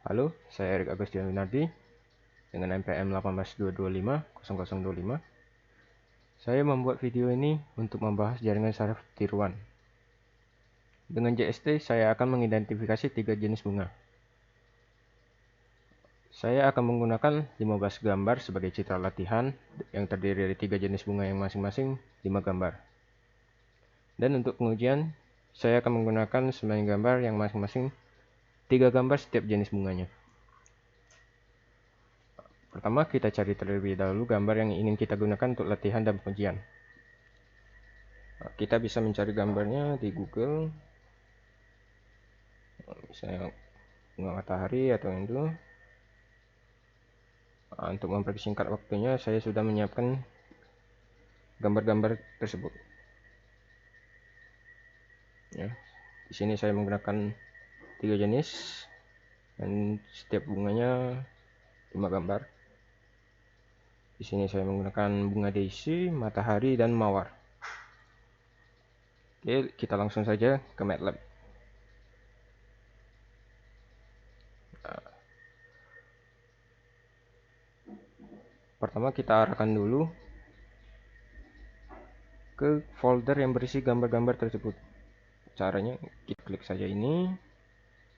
Halo, saya Erik Agustian Winardi dengan NPM 182250025. Saya membuat video ini untuk membahas jaringan saraf tiruan. Dengan JST, saya akan mengidentifikasi 3 jenis bunga. Saya akan menggunakan 15 gambar sebagai citra latihan yang terdiri dari 3 jenis bunga yang masing-masing 5 gambar. Dan untuk pengujian, saya akan menggunakan 9 gambar yang masing-masing 3 gambar setiap jenis bunganya. Pertama, kita cari terlebih dahulu gambar yang ingin kita gunakan untuk latihan dan pengujian. Kita bisa mencari gambarnya di Google, misalnya bunga matahari atau yang itu. Untuk mempersingkat waktunya, saya sudah menyiapkan gambar-gambar tersebut. Ya, di sini saya menggunakan 3 jenis dan setiap bunganya 5 gambar. Di sini saya menggunakan bunga daisy, matahari, dan mawar. Oke, kita langsung saja ke MATLAB. Pertama kita arahkan dulu ke folder yang berisi gambar-gambar tersebut. Caranya kita klik saja ini,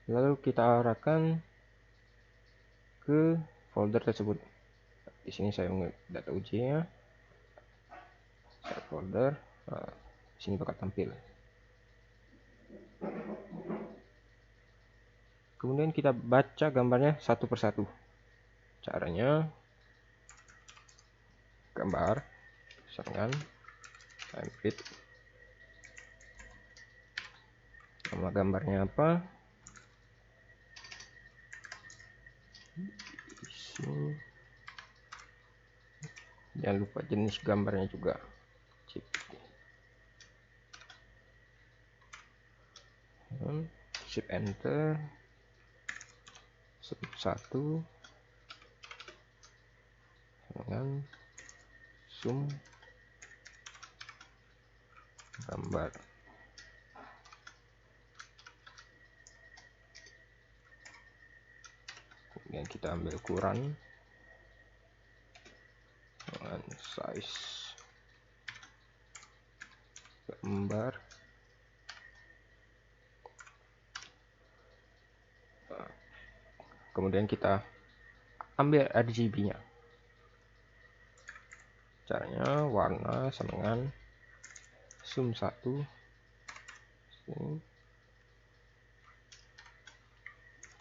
lalu kita arahkan ke folder tersebut. Di sini saya mengambil data ujinya, folder, di sini bakal tampil. Kemudian kita baca gambarnya satu persatu. Caranya gambar, misalkan template, nama gambarnya apa, jangan lupa jenis gambarnya juga. Shift enter, sebut 1 dengan zoom gambar. Kemudian kita ambil ukuran dengan size gambar. Kemudian kita ambil RGB-nya. Caranya warna sama dengan zoom 1,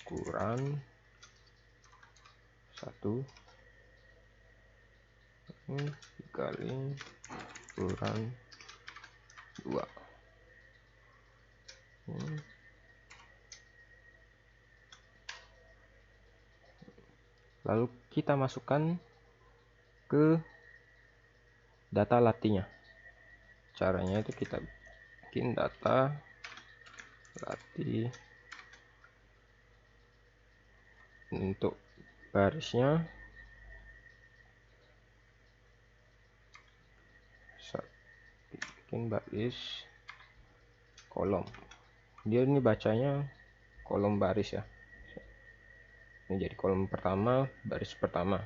ukuran 1 dikali ukuran 2. Lalu kita masukkan ke data latihnya. Caranya itu kita bikin data latih untuk barisnya bikin baris kolom. Dia ini bacanya kolom baris ya. Ini jadi kolom pertama, baris pertama.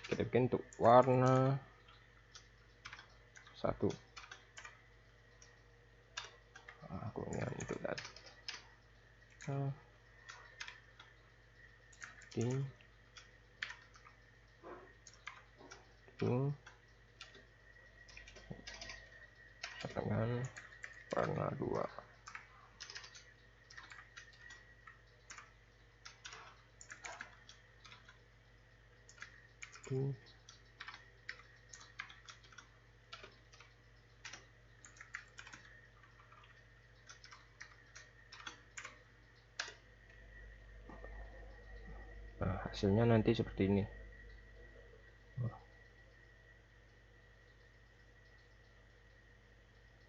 Kita bikin untuk warna 1. Kemudian untuk data dengan warna 2. Nah, hasilnya nanti seperti ini.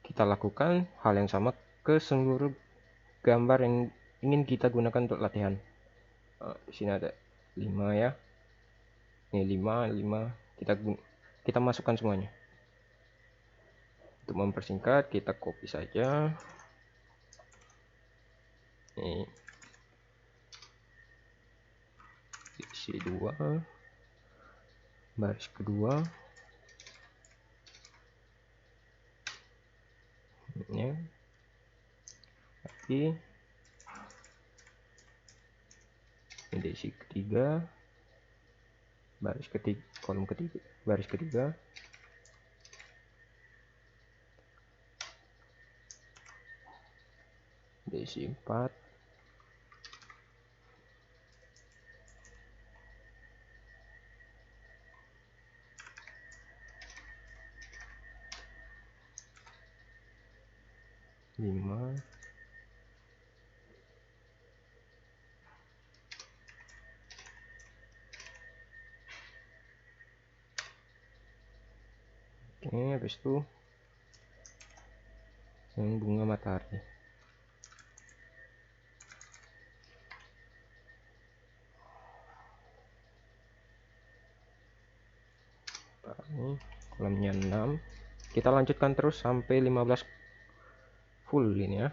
Kita lakukan hal yang sama ke seluruh gambar yang ingin kita gunakan untuk latihan. Di sini ada 5 ya. Ini 5. Kita masukkan semuanya. Untuk mempersingkat, kita copy saja. Ini C2 baris kedua ya, lagi edisi ketiga baris ketiga, kolom ketiga, baris ketiga, edisi 4, lima, oke, habis itu yang bunga matahari. Ini kolamnya 6. Kita lanjutkan terus sampai 15 full ini ya.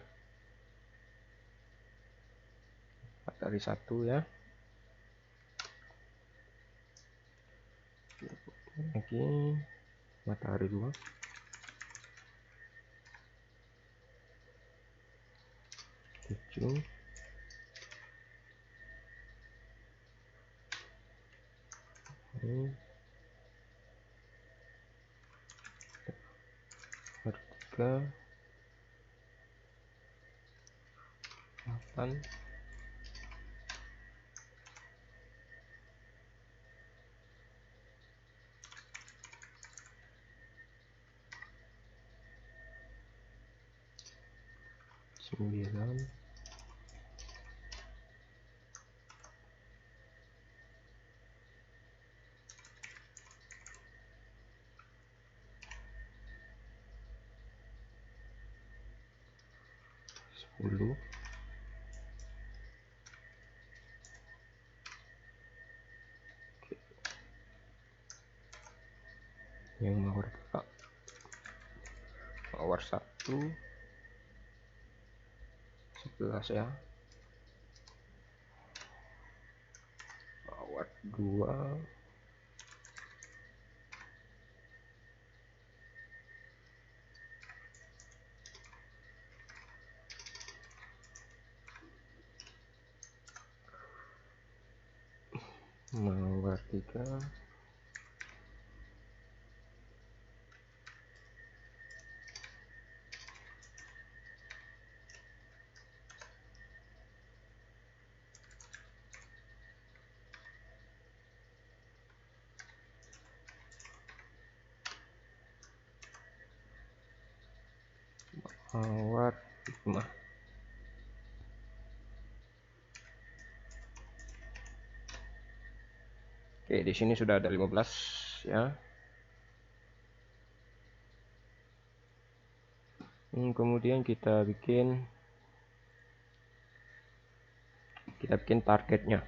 Matahari 1 ya. Lagi matahari 2. 7. Ini vertikal 8. 9. 10. Yang mawar Pak, mawar 1 11 ya, mawar 2 mawar 3 mawar 5. Oke, di sini sudah ada 15 ya. Kemudian kita bikin targetnya.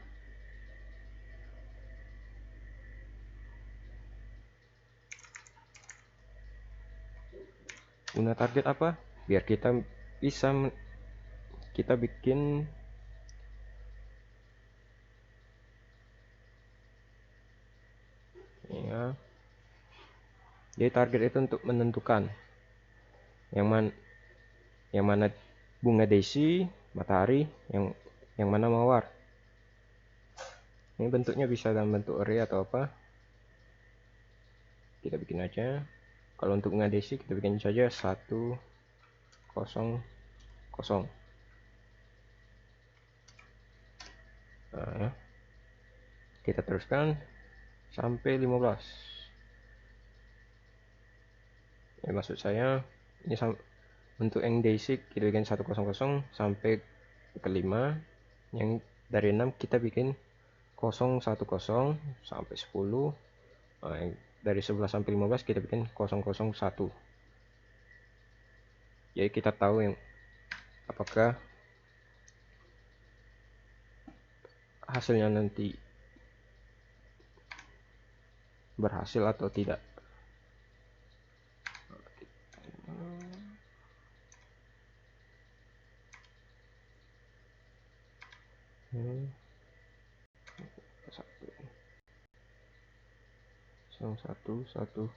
Guna target apa? Biar kita bisa kita bikin ya. Jadi target itu untuk menentukan yang mana bunga daisy, matahari, yang mana mawar. Ini bentuknya bisa dalam bentuk array atau apa. Kita bikin aja. Kalau untuk bunga daisy kita bikin saja 1 0 0. Nah, ya. Kita teruskan sampai 15. Ya, maksud saya ini untuk yang daisy kita bikin 100 sampai ke 5. Yang dari 6 kita bikin 010 sampai 10. Nah, yang dari 11 sampai 15 kita bikin 001. Jadi kita tahu yang apakah hasilnya nanti berhasil atau tidak. pasang satu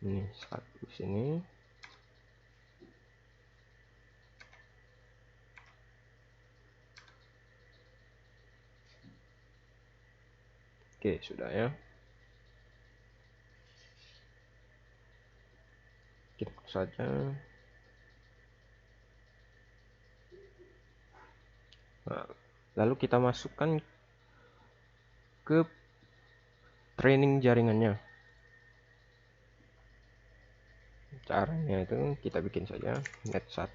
ini satu sini. Oke, sudah ya. Kita close saja. Nah, lalu kita masukkan ke training jaringannya. Caranya itu kita bikin saja net 1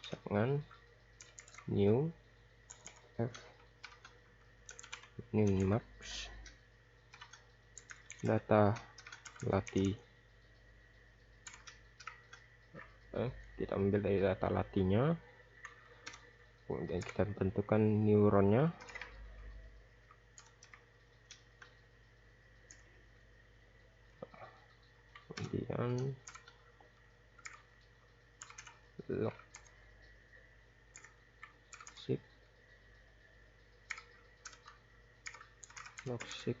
dengan new f min max data latih. Kita ambil dari data latihnya, kemudian kita tentukan neuronnya. Kemudian log seek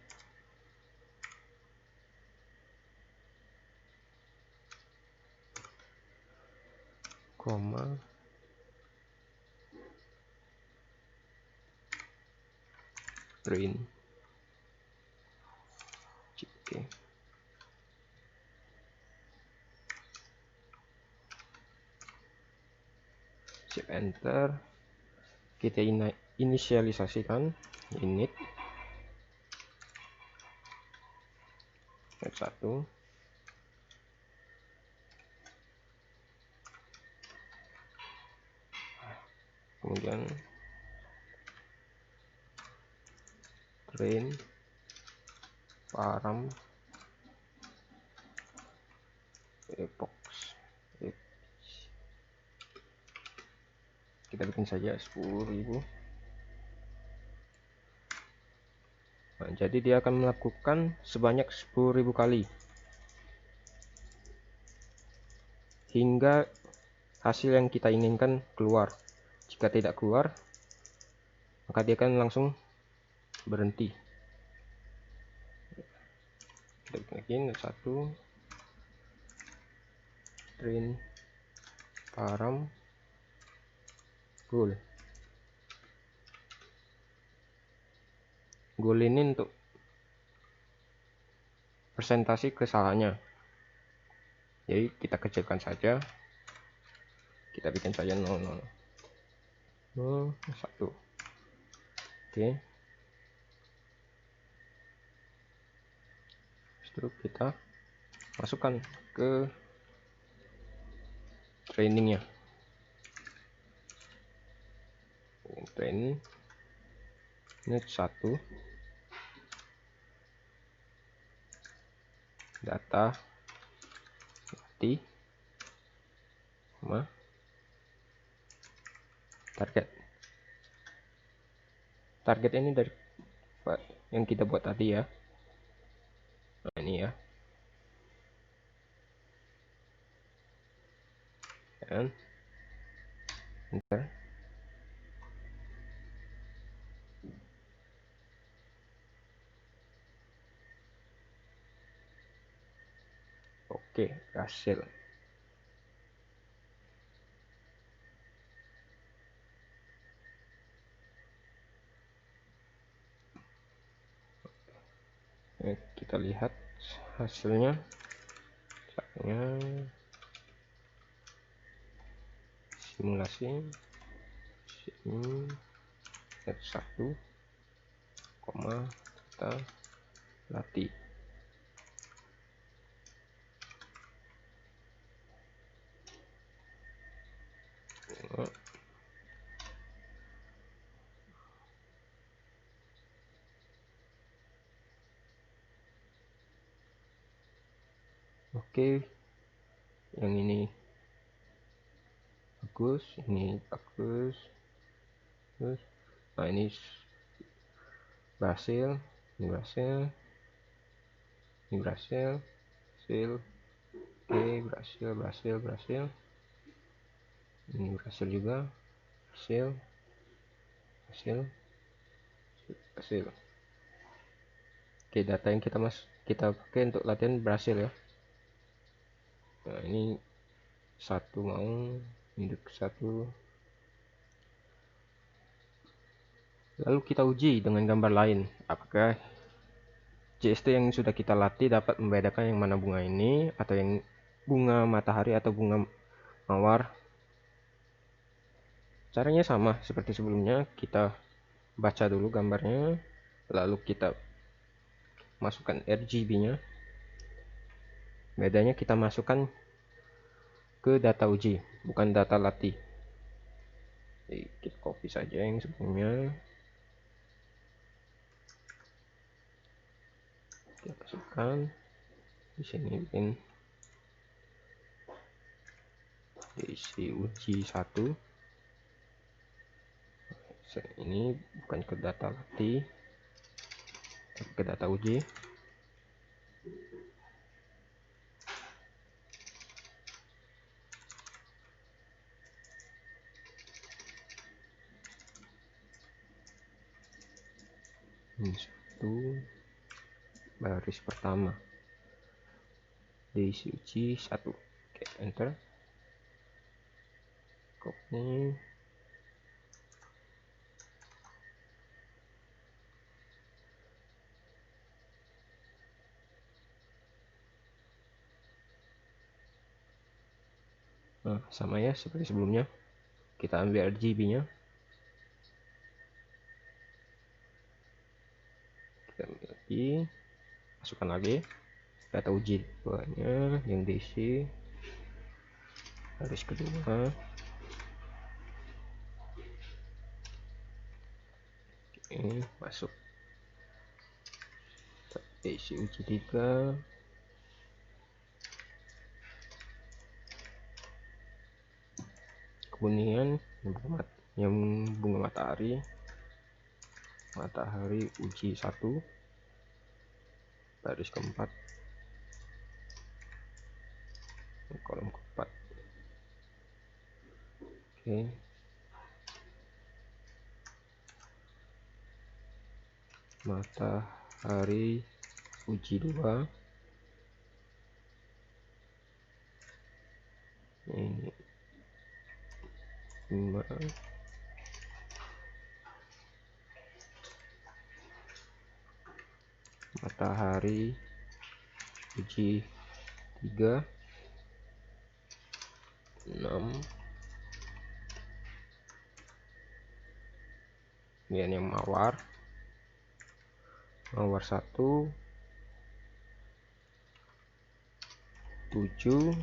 koma train. Oke. Shift enter. Kita inisialisasikan init net 1. Kemudian train param epoch. Kita bikin saja 10.000. Nah, jadi dia akan melakukan sebanyak 10.000 kali hingga hasil yang kita inginkan keluar. Jika tidak keluar, maka dia akan langsung berhenti. Kita bikin lagi satu train param goal. Goal ini untuk presentasi kesalahannya, jadi kita kecilkan saja. Kita bikin saja 0, 1. Oke, setelah kita masukkan ke trainingnya. Training net 1 data latih sama target ini dari yang kita buat tadi ya. Nah, ini ya, dan enter. Oke, berhasil. Kita lihat hasilnya. Simulasi net 1, kita latih. Oke, yang ini bagus, ini bagus. Nah, ini berhasil, ini berhasil, ini berhasil, oke, berhasil, ini berhasil juga, berhasil, berhasil. Oke, data yang kita pakai untuk latihan berhasil ya. Nah, ini satu mau hidup satu. Lalu kita uji dengan gambar lain, apakah CST yang sudah kita latih dapat membedakan yang mana bunga ini atau yang bunga matahari atau bunga mawar. Caranya sama seperti sebelumnya, kita baca dulu gambarnya, lalu kita masukkan RGB-nya. Bedanya kita masukkan ke data uji, bukan data latih. Jadi, kita copy saja yang sebelumnya. Kita masukkan di sini, bikin diisi uji 1. Ini bukan ke data latih, tapi ke data uji. Ini 1 baris pertama, diisi uji 1. Oke, enter. Copy. Nah, sama ya seperti sebelumnya. Kita ambil RGB-nya. Kita ambil lagi, masukkan lagi data uji duanya yang diisi baris kedua. Oke, masuk diisi uji 3. Kemudian yang bunga matahari uji 1 baris keempat, kolom keempat. Oke, matahari uji 2. Ini matahari uji 3, 6. Kemudian yang mawar 1, 7.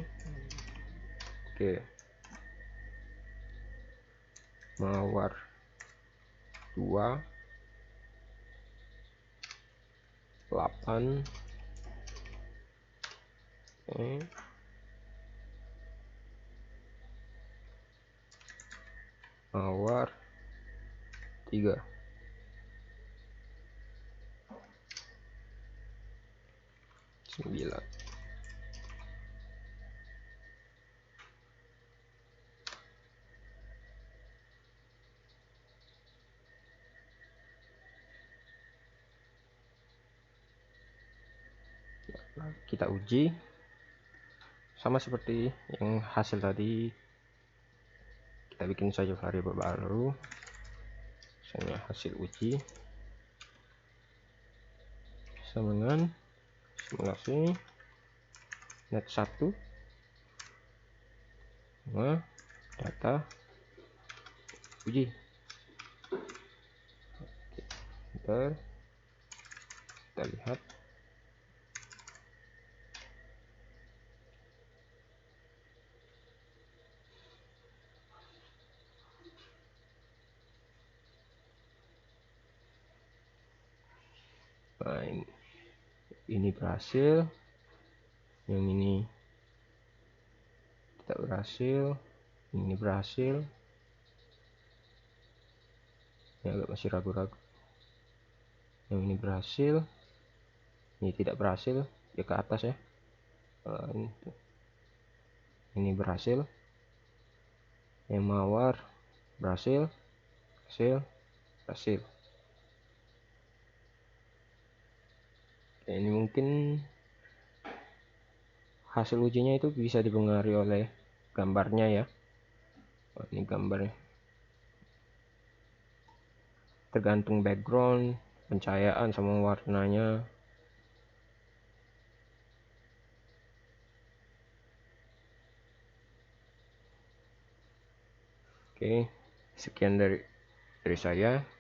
Oke, mawar 2, 8. Oke, mawar 3, 9. Kita uji sama seperti yang hasil tadi. Kita bikin saja variabel baru, misalnya hasil uji sama dengan simulasi net 1 sama data uji. Oke, kita lihat nah, ini berhasil, yang ini tidak berhasil, ini berhasil. Ini agak masih ragu-ragu. Yang ini berhasil, ini tidak berhasil, ya ke atas ya. Ini berhasil, yang mawar berhasil, berhasil. Ini mungkin hasil ujinya itu bisa dipengaruhi oleh gambarnya ya. Ini gambarnya, tergantung background, pencahayaan sama warnanya. Oke, sekian dari saya.